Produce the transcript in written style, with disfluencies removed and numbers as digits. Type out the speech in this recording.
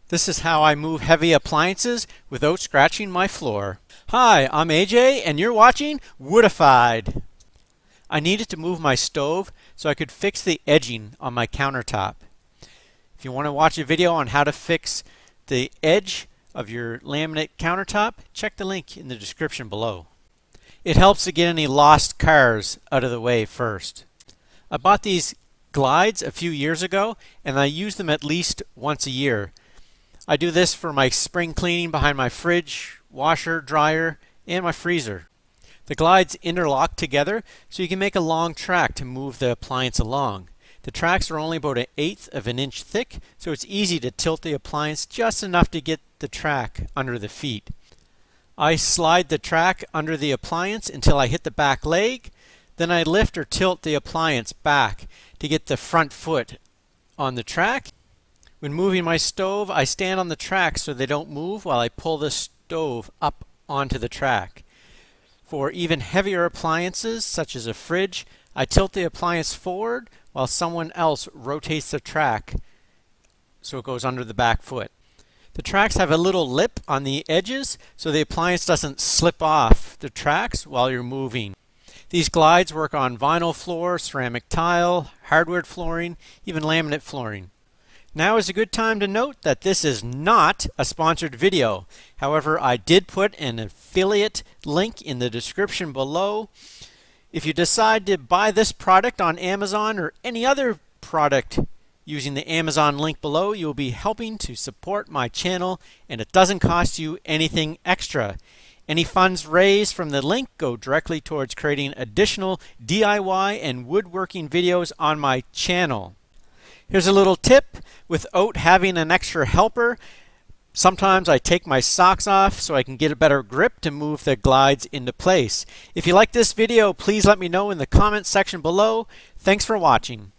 This is how I move heavy appliances without scratching my floor. Hi, I'm AJ and you're watching Woodified. I needed to move my stove so I could fix the edging on my countertop. If you want to watch a video on how to fix the edge of your laminate countertop, check the link in the description below. It helps to get any lost cars out of the way first. I bought these glides a few years ago and I use them at least once a year. I do this for my spring cleaning behind my fridge, washer, dryer, and my freezer. The glides interlock together so you can make a long track to move the appliance along. The tracks are only about 1/8 of an inch thick, so it's easy to tilt the appliance just enough to get the track under the feet. I slide the track under the appliance until I hit the back leg, then I lift or tilt the appliance back to get the front foot on the track. When moving my stove, I stand on the track so they don't move while I pull the stove up onto the track. For even heavier appliances, such as a fridge, I tilt the appliance forward while someone else rotates the track so it goes under the back foot. The tracks have a little lip on the edges so the appliance doesn't slip off the tracks while you're moving. These glides work on vinyl floor, ceramic tile, hardwood flooring, even laminate flooring. Now is a good time to note that this is not a sponsored video. However, I did put an affiliate link in the description below. If you decide to buy this product on Amazon or any other product using the Amazon link below, you'll be helping to support my channel and it doesn't cost you anything extra. Any funds raised from the link go directly towards creating additional DIY and woodworking videos on my channel. Here's a little tip. Without having an extra helper, sometimes I take my socks off so I can get a better grip to move the glides into place. If you like this video, please let me know in the comments section below. Thanks for watching.